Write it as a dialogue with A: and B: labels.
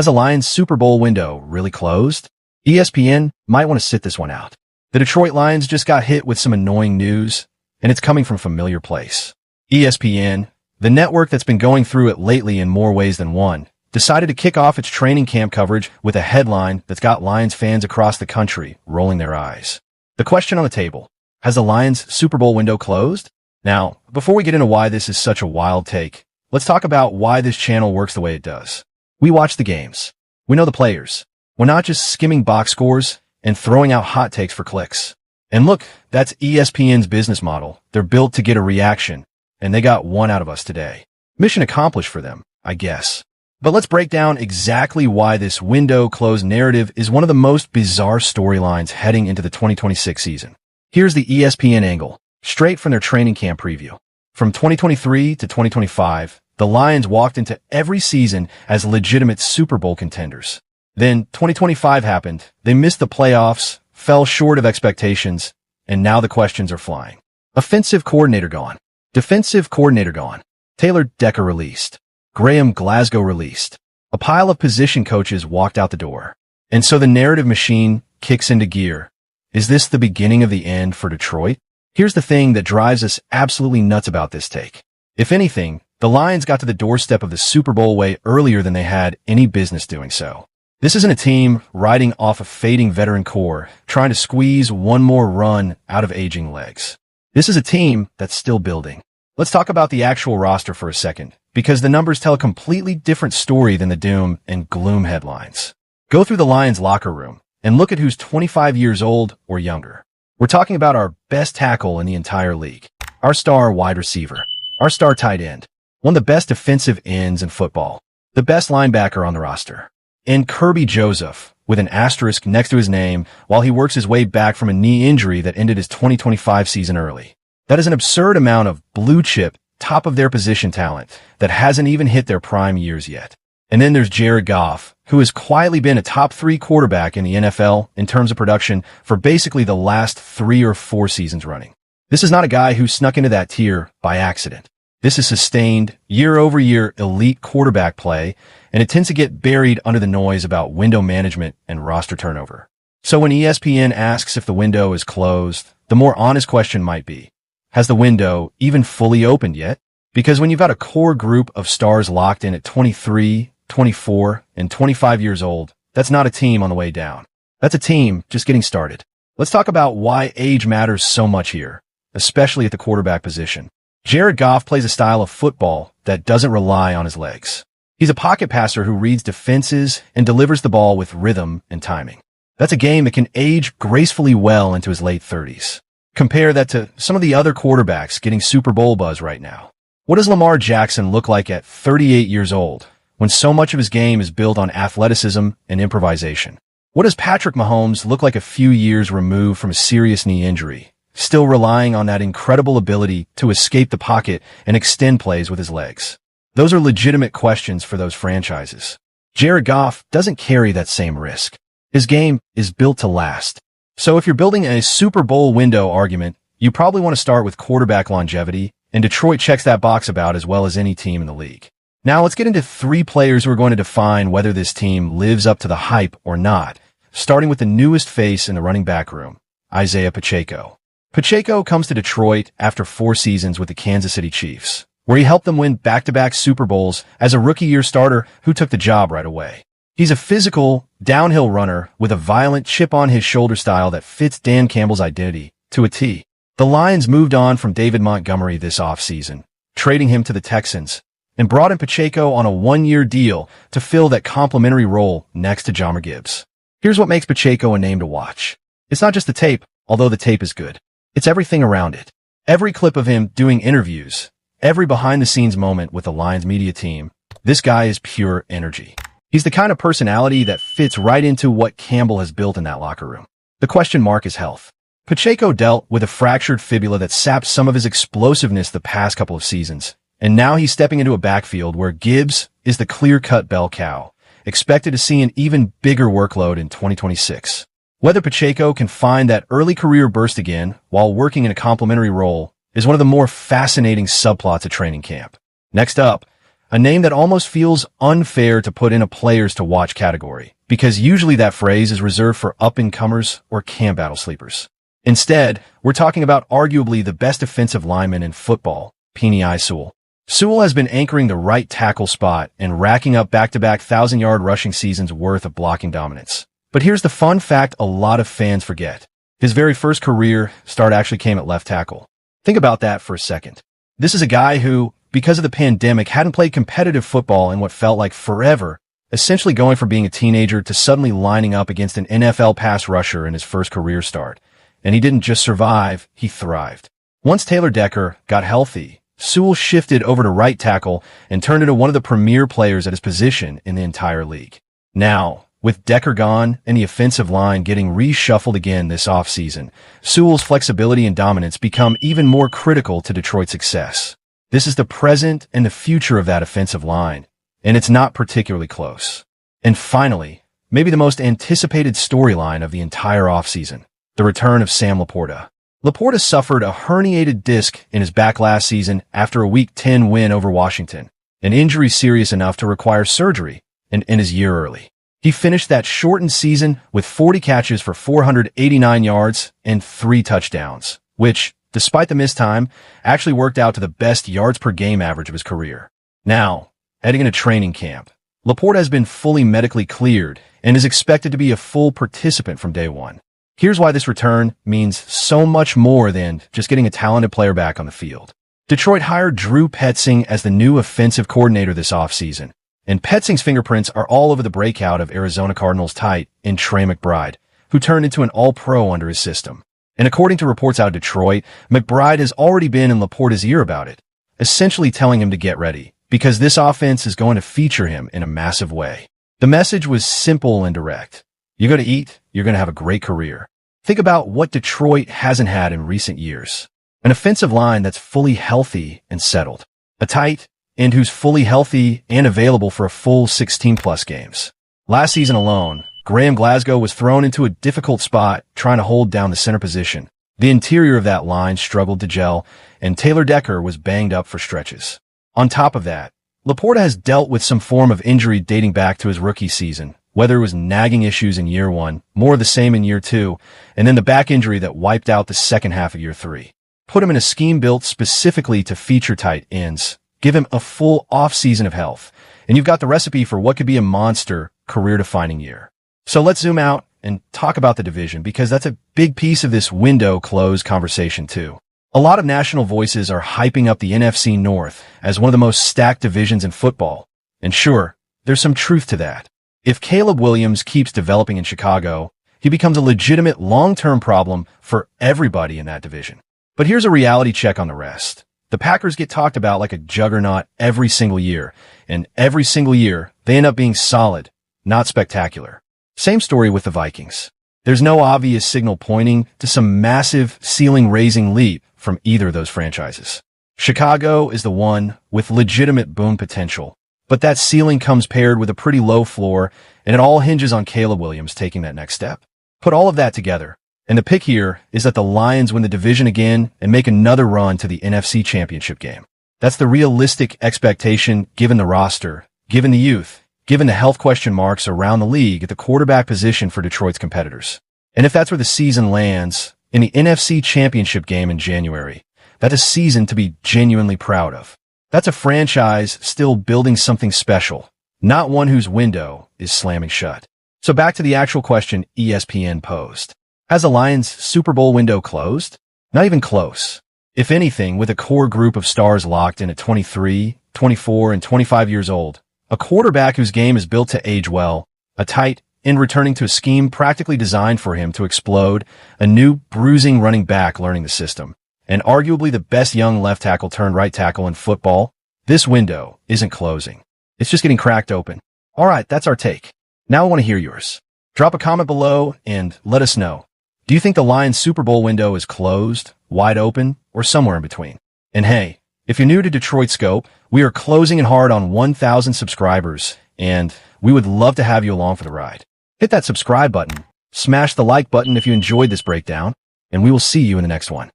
A: Has the Lions' Super Bowl window really closed? ESPN might want to sit this one out. The Detroit Lions just got hit with some annoying news, and it's coming from a familiar place. ESPN, the network that's been going through it lately in more ways than one, decided to kick off its training camp coverage with a headline that's got Lions fans across the country rolling their eyes. The question on the table: has the Lions' Super Bowl window closed? Now, before we get into why this is such a wild take, let's talk about why this channel works the way it does. We watch the games. We know the players. We're not just skimming box scores and throwing out hot takes for clicks. And look, that's ESPN's business model. They're built to get a reaction, and they got one out of us today. Mission accomplished for them, I guess. But let's break down exactly why this window closed narrative is one of the most bizarre storylines heading into the 2026 season. Here's the ESPN angle, straight from their training camp preview. From 2023 to 2025, the Lions walked into every season as legitimate Super Bowl contenders. Then 2025 happened, they missed the playoffs, fell short of expectations, and now the questions are flying. Offensive coordinator gone. Defensive coordinator gone. Taylor Decker released. Graham Glasgow released. A pile of position coaches walked out the door. And so the narrative machine kicks into gear. Is this the beginning of the end for Detroit? Here's the thing that drives us absolutely nuts about this take. If anything, the Lions got to the doorstep of the Super Bowl way earlier than they had any business doing so. This isn't a team riding off a fading veteran core, trying to squeeze one more run out of aging legs. This is a team that's still building. Let's talk about the actual roster for a second, because the numbers tell a completely different story than the doom and gloom headlines. Go through the Lions locker room and look at who's 25 years old or younger. We're talking about our best tackle in the entire league, our star wide receiver, our star tight end, one of the best defensive ends in football, the best linebacker on the roster, and Kirby Joseph, with an asterisk next to his name while he works his way back from a knee injury that ended his 2025 season early. That is an absurd amount of blue-chip, top-of-their-position talent that hasn't even hit their prime years yet. And then there's Jared Goff, who has quietly been a top 3 quarterback in the NFL in terms of production for basically the last 3 or 4 seasons running. This is not a guy who snuck into that tier by accident. This is sustained, year-over-year elite quarterback play, and it tends to get buried under the noise about window management and roster turnover. So when ESPN asks if the window is closed, the more honest question might be, has the window even fully opened yet? Because when you've got a core group of stars locked in at 23, 24, and 25 years old, that's not a team on the way down. That's a team just getting started. Let's talk about why age matters so much here, especially at the quarterback position. Jared Goff plays a style of football that doesn't rely on his legs. He's a pocket passer who reads defenses and delivers the ball with rhythm and timing. That's a game that can age gracefully well into his late 30s. Compare that to some of the other quarterbacks getting Super Bowl buzz right now. What does Lamar Jackson look like at 38 years old when so much of his game is built on athleticism and improvisation? What does Patrick Mahomes look like a few years removed from a serious knee injury, still relying on that incredible ability to escape the pocket and extend plays with his legs? Those are legitimate questions for those franchises. Jared Goff doesn't carry that same risk. His game is built to last. So if you're building a Super Bowl window argument, you probably want to start with quarterback longevity, and Detroit checks that box about as well as any team in the league. Now let's get into 3 players who are going to define whether this team lives up to the hype or not, starting with the newest face in the running back room, Isaiah Pacheco. Pacheco comes to Detroit after 4 seasons with the Kansas City Chiefs, where he helped them win back-to-back Super Bowls as a rookie-year starter who took the job right away. He's a physical, downhill runner with a violent chip-on-his-shoulder style that fits Dan Campbell's identity to a T. The Lions moved on from David Montgomery this offseason, trading him to the Texans, and brought in Pacheco on a 1-year deal to fill that complimentary role next to Jahmyr Gibbs. Here's what makes Pacheco a name to watch. It's not just the tape, although the tape is good. It's everything around it. Every clip of him doing interviews, every behind-the-scenes moment with the Lions media team, this guy is pure energy. He's the kind of personality that fits right into what Campbell has built in that locker room. The question mark is health. Pacheco dealt with a fractured fibula that sapped some of his explosiveness the past couple of seasons, and now he's stepping into a backfield where Gibbs is the clear-cut bell cow, expected to see an even bigger workload in 2026. Whether Pacheco can find that early career burst again while working in a complementary role is one of the more fascinating subplots of training camp. Next up, A name that almost feels unfair to put in a players to watch category, because usually that phrase is reserved for up-and-comers or camp battle sleepers. Instead, we're talking about arguably the best defensive lineman in football, Penei Sewell. Sewell has been anchoring the right tackle spot and racking up back-to-back 1,000-yard rushing seasons worth of blocking dominance. But here's the fun fact a lot of fans forget. His very first career start actually came at left tackle. Think about that for a second. This is a guy who, because of the pandemic, hadn't played competitive football in what felt like forever, essentially going from being a teenager to suddenly lining up against an NFL pass rusher in his first career start. And he didn't just survive, he thrived. Once Taylor Decker got healthy, Sewell shifted over to right tackle and turned into one of the premier players at his position in the entire league. Now, with Decker gone and the offensive line getting reshuffled again this offseason, Sewell's flexibility and dominance become even more critical to Detroit's success. This is the present and the future of that offensive line, and it's not particularly close. And finally, maybe the most anticipated storyline of the entire offseason, the return of Sam Laporta. Laporta suffered a herniated disc in his back last season after a Week 10 win over Washington, an injury serious enough to require surgery, and in his year early. He finished that shortened season with 40 catches for 489 yards and 3 touchdowns, which, despite the missed time, actually worked out to the best yards per game average of his career. Now, heading into training camp, Laporta has been fully medically cleared and is expected to be a full participant from day one. Here's why this return means so much more than just getting a talented player back on the field. Detroit hired Drew Petzing as the new offensive coordinator this offseason, and Petzing's fingerprints are all over the breakout of Arizona Cardinals tight end Trey McBride, who turned into an all-pro under his system. And according to reports out of Detroit, McBride has already been in Laporta's ear about it, essentially telling him to get ready, because this offense is going to feature him in a massive way. The message was simple and direct. You're going to eat, you're going to have a great career. Think about what Detroit hasn't had in recent years. An offensive line that's fully healthy and settled. A tight end who's fully healthy and available for a full 16-plus games. Last season alone, Graham Glasgow was thrown into a difficult spot trying to hold down the center position. The interior of that line struggled to gel, and Taylor Decker was banged up for stretches. On top of that, Laporta has dealt with some form of injury dating back to his rookie season, whether it was nagging issues in year 1, more of the same in year 2, and then the back injury that wiped out the second half of year 3. Put him in a scheme built specifically to feature tight ends, give him a full off-season of health, and you've got the recipe for what could be a monster, career-defining year. So let's zoom out and talk about the division, because that's a big piece of this window close conversation too. A lot of national voices are hyping up the NFC North as one of the most stacked divisions in football. And sure, there's some truth to that. If Caleb Williams keeps developing in Chicago, he becomes a legitimate long-term problem for everybody in that division. But here's a reality check on the rest. The Packers get talked about like a juggernaut every single year, and every single year they end up being solid, not spectacular. Same story with the Vikings. There's no obvious signal pointing to some massive ceiling-raising leap from either of those franchises. Chicago is the one with legitimate boom potential, but that ceiling comes paired with a pretty low floor, and it all hinges on Caleb Williams taking that next step. Put all of that together, and the pick here is that the Lions win the division again and make another run to the NFC Championship game. That's the realistic expectation given the roster, given the youth, given the health question marks around the league at the quarterback position for Detroit's competitors. And if that's where the season lands, in the NFC Championship game in January, that's a season to be genuinely proud of. That's a franchise still building something special, not one whose window is slamming shut. So back to the actual question ESPN posed. Has the Lions' Super Bowl window closed? Not even close. If anything, with a core group of stars locked in at 23, 24, and 25 years old, a quarterback whose game is built to age well, a tight end returning to a scheme practically designed for him to explode, a new bruising running back learning the system, and arguably the best young left tackle turned right tackle in football, this window isn't closing. It's just getting cracked open. All right, that's our take. Now I want to hear yours. Drop a comment below and let us know. Do you think the Lions Super Bowl window is closed, wide open, or somewhere in between? And hey, if you're new to Detroit Scope, we are closing in hard on 1,000 subscribers, and we would love to have you along for the ride. Hit that subscribe button, smash the like button if you enjoyed this breakdown, and we will see you in the next one.